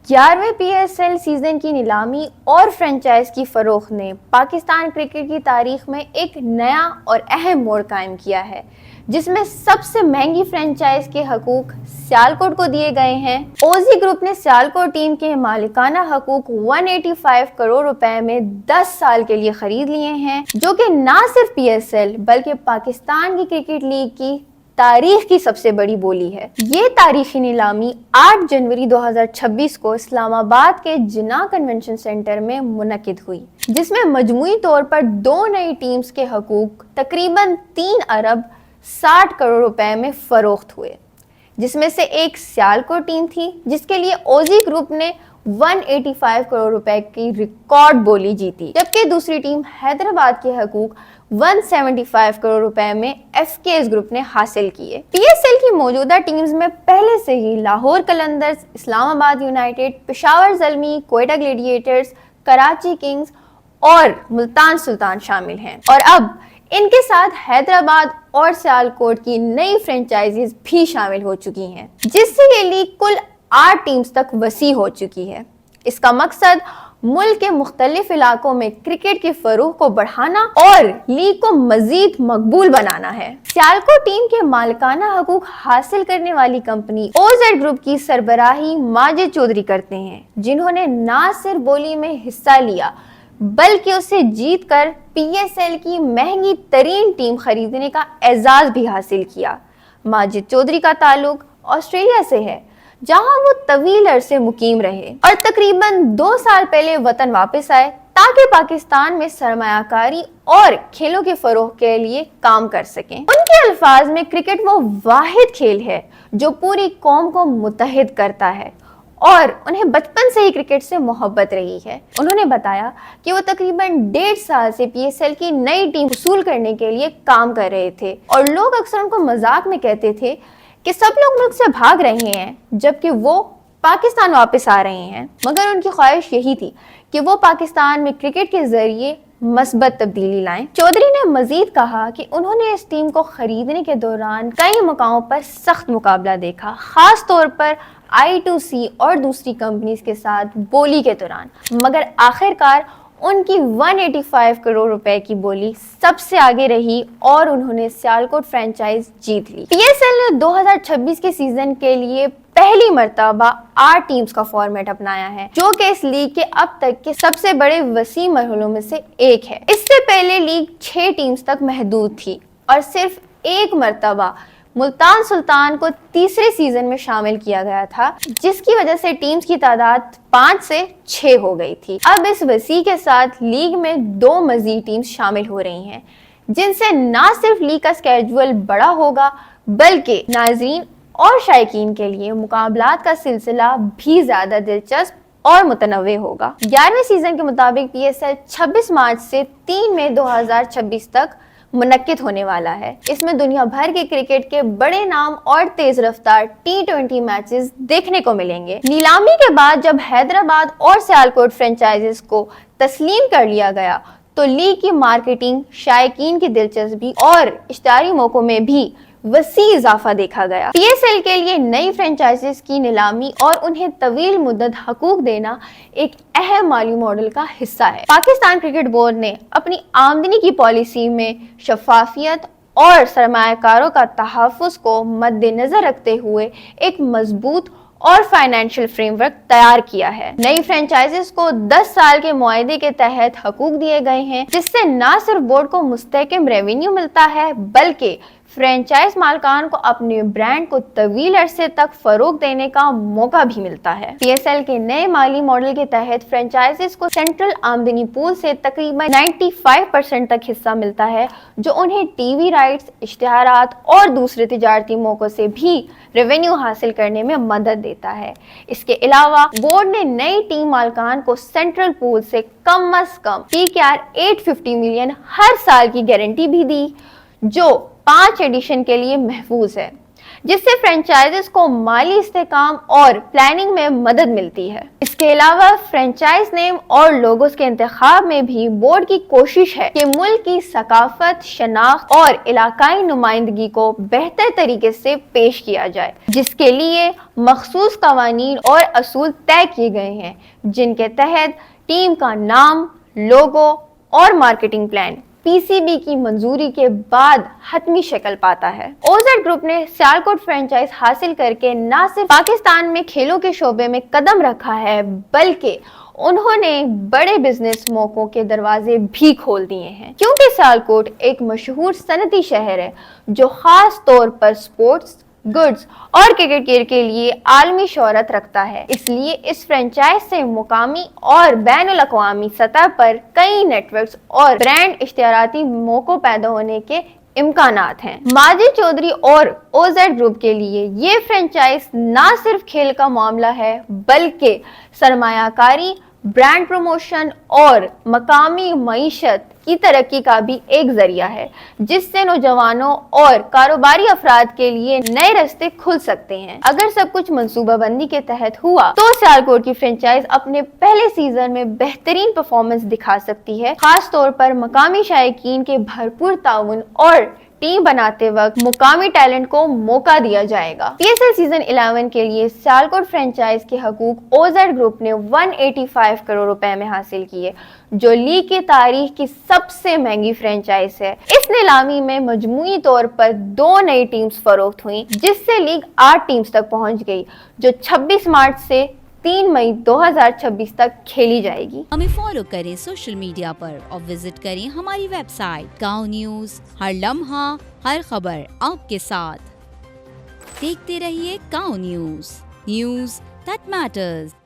11ویں P S L season کی نیلامی اور فرنچائز کی فروخت نے پاکستان کرکٹ کی تاریخ میں ایک نیا اور اہم موڑ قائم کیا ہے، جس میں سب سے مہنگی فرنچائز کے حقوق سیالکوٹ کو دیے گئے ہیں۔ اوزی گروپ نے سیالکوٹ ٹیم کے مالکانہ حقوق 185 کروڑ روپے میں 10 سال کے لیے خرید لیے ہیں، جو کہ نہ صرف پی ایس ایل بلکہ پاکستان کی کرکٹ لیگ کی تاریخ کی سب سے بڑی بولی ہے۔ یہ تاریخی نیلامی 8 جنوری 2026 کو اسلام آباد کے جناح کنونشن سینٹر میں منعقد ہوئی، جس میں مجموعی طور پر 2 نئی ٹیمز کے حقوق تقریباً 3 ارب 60 کروڑ روپے میں فروخت ہوئے، جس میں سے ایک سیالکوٹ ٹیم تھی جس کے لیے اوزی گروپ نے 185 کروڑ روپے کی ریکارڈ بولی جیتی، جبکہ دوسری ٹیم حیدرآباد کے حقوق 175 کروڑ روپے میں ایف کے ایس گروپ نے حاصل کیے۔ پی ایس ایل کی موجودہ ٹیمز میں پہلے سے ہی Lahore Qalandars, Islamabad United, Peshawar Zalmi, Quetta Gladiators, Karachi Kings اور ملتان سلطان شامل ہیں، اور اب ان کے ساتھ حیدرآباد اور سیالکوٹ کی نئی فرنچائزز بھی شامل ہو چکی ہیں، جس سے یہ لیگ کل 8 ٹیمز تک وسیع ہو چکی ہے۔ اس کا مقصد ملک کے مختلف علاقوں میں کرکٹ کے فروغ کو بڑھانا اور لیگ کو مزید مقبول بنانا ہے۔ سیالکوٹ ٹیم کے مالکانہ حقوق حاصل کرنے والی کمپنی او زیڈ گروپ کی سربراہی ماجد چودھری کرتے ہیں، جنہوں نے نہ صرف بولی میں حصہ لیا بلکہ اسے جیت کر پی ایس ایل کی مہنگی ترین ٹیم خریدنے کا اعزاز بھی حاصل کیا۔ ماجد چودھری کا تعلق آسٹریلیا سے ہے، جہاں وہ طویل عرصے مقیم رہے اور تقریباً 2 سال پہلے وطن واپس آئے تاکہ پاکستان میں سرمایہ کاری اور کھیلوں کے فروغ کے لیے کام کر سکیں۔ ان کے الفاظ میں کرکٹ وہ واحد کھیل ہے جو پوری قوم کو متحد کرتا ہے اور انہیں بچپن سے ہی کرکٹ سے محبت رہی ہے۔ انہوں نے بتایا کہ وہ تقریباً 1.5 سال سے پی ایس ایل کی نئی ٹیم حصول کرنے کے لیے کام کر رہے تھے، اور لوگ اکثر ان کو مذاق میں کہتے تھے کہ سب لوگ ملک سے بھاگ رہے ہیں جبکہ وہ پاکستان واپس آ رہے ہیں، مگر ان کی خواہش یہی تھی کہ وہ پاکستان میں کرکٹ کے ذریعے مثبت تبدیلی لائیں۔ چودھری نے مزید کہا کہ انہوں نے اس ٹیم کو خریدنے کے دوران کئی موقعوں پر سخت مقابلہ دیکھا، خاص طور پر آئی ٹو سی اور دوسری کمپنیز کے ساتھ بولی کے دوران، مگر آخرکار ان کی 185 کروڑ روپے کی بولی سب سے آگے رہی اور انہوں نے سیالکوٹ فرنچائز جیت لی۔ پی ایس ایل نے 2026 کے سیزن کے لیے پہلی مرتبہ 8 ٹیمز کا فارمیٹ اپنایا ہے، جو کہ اس لیگ کے اب تک کے سب سے بڑے وسیع مرحلوں میں سے ایک ہے۔ اس سے پہلے لیگ 6 ٹیمز تک محدود تھی اور صرف ایک مرتبہ ملتان سلطان کو تیسرے سیزن میں شامل کیا گیا تھا، جس کی وجہ سے ٹیمز کی تعداد 5 سے 6 ہو گئی تھی۔ اب اس وسیع کے ساتھ لیگ میں 2 مزید ٹیمز شامل ہو رہی ہیں، جن سے نہ صرف لیگ کا اسکیڈول بڑا ہوگا بلکہ ناظرین اور شائقین کے لیے مقابلات کا سلسلہ بھی زیادہ دلچسپ اور متنوع ہوگا۔ 11ویں سیزن کے مطابق پی ایس ایل 26 مارچ سے 3 مئی 2026 تک منعقد ہونے والا ہے۔ اس میں دنیا بھر کے کرکٹ کے بڑے نام اور تیز رفتار T20 میچز دیکھنے کو ملیں گے۔ نیلامی کے بعد جب حیدرآباد اور سیالکوٹ فرنچائزز کو تسلیم کر لیا گیا تو لیگ کی مارکیٹنگ، شائقین کی دلچسپی اور اشتہاری موقعوں میں بھی وسیع اضافہ دیکھا گیا۔ پی ایس ایل کے لیے نئی فرنچائزز کی نیلامی اور انہیں طویل مدت حقوق دینا ایک اہم مالی ماڈل کا حصہ ہے۔ پاکستان کرکٹ بورڈ نے اپنی آمدنی کی پالیسی میں شفافیت اور سرمایہ کاروں کا تحفظ کو مد نظر رکھتے ہوئے ایک مضبوط اور فائنینشیل فریم ورک تیار کیا ہے۔ نئی فرنچائزز کو 10 سال کے معاہدے کے تحت حقوق دیے گئے ہیں، جس سے نہ صرف بورڈ کو مستحکم ریونیو ملتا ہے بلکہ فرنچائز مالکان کو اپنے برانڈ کو طویل عرصے تک فروغ دینے کا موقع بھی ملتا ہے۔ پی ایس ایل کے نئے مالی ماڈل کے تحت فرنچائزز کو سینٹرل آمدنی پول سے تقریباً 95% تک حصہ ملتا ہے، جو انہیں ٹی وی رائٹس، اشتہارات اور دوسرے تجارتی موقعوں سے بھی ریونیو حاصل کرنے میں مدد دیتا ہے۔ اس کے علاوہ بورڈ نے نئی ٹیم مالکان کو سینٹرل پول سے کم از کم PKR 850 ملین ہر سال کی گارنٹی بھی دی، جو 5 ایڈیشن کے لیے محفوظ ہے۔ جس سے فرینچائزز کو مالی استحکام اور پلاننگ میں مدد ملتی ہے۔ اس کے علاوہ فرینچائز نیم اور لوگوز کے انتخاب میں بھی بورڈ کی کوشش ہے کہ ملک کی ثقافت، شناخت اور علاقائی نمائندگی کو بہتر طریقے سے پیش کیا جائے، جس کے لیے مخصوص قوانین اور اصول طے کیے گئے ہیں، جن کے تحت ٹیم کا نام، لوگو اور مارکیٹنگ پلان پی سی بی کی منظوری کے بعد حتمی شکل پاتا ہے۔ او زیڈ گروپ نے سیالکوٹ فرینچائز حاصل کر کے نہ صرف پاکستان میں کھیلوں کے شعبے میں قدم رکھا ہے، بلکہ انہوں نے بڑے بزنس موقعوں کے دروازے بھی کھول دیے ہیں، کیونکہ سیالکوٹ ایک مشہور صنعتی شہر ہے جو خاص طور پر سپورٹس، گڈز اور کرکٹ کے لیے عالمی شہرت رکھتا ہے۔ اس لیے اس فرینچائز سے مقامی اور بین الاقوامی سطح پر کئی نیٹ ورکس اور برانڈ اشتہاراتی موقع پیدا ہونے کے امکانات ہیں۔ ماجد چودھری اور او زیڈ گروپ کے لیے یہ فرینچائز نہ صرف کھیل کا معاملہ ہے، بلکہ سرمایہ کاری، برانڈ پروموشن اور مقامی معیشت کی ترقی کا بھی ایک ذریعہ ہے، جس سے نوجوانوں اور کاروباری افراد کے لیے نئے راستے کھل سکتے ہیں۔ اگر سب کچھ منصوبہ بندی کے تحت ہوا تو سیالکوٹ کی فرینچائز اپنے پہلے سیزن میں بہترین پرفارمنس دکھا سکتی ہے، خاص طور پر مقامی شائقین کے بھرپور تعاون اور ٹیم بناتے وقت مقامی ٹیلنٹ کو موقع دیا جائے گا۔ پی ایس ایل سیزن 11 کے لیے سیالکوٹ فرینچائز کے حقوق او زیڈ گروپ نے 185 کروڑ روپے میں حاصل کیے، جو لیگ کی تاریخ کی سب سے مہنگی فرینچائز ہے۔ اس نیلامی میں مجموعی طور پر 2 نئی ٹیمز فروخت ہوئیں، جس سے لیگ 8 ٹیمز تک پہنچ گئی، جو 26 مارچ سے 3 مئی 2026 تک کھیلی جائے گی۔ ہمیں فالو کریں سوشل میڈیا پر اور وزٹ کریں ہماری ویب سائٹ گاؤں نیوز، ہر لمحہ ہر خبر آپ کے ساتھ۔ دیکھتے رہیے گاؤں نیوز دیٹ میٹرز۔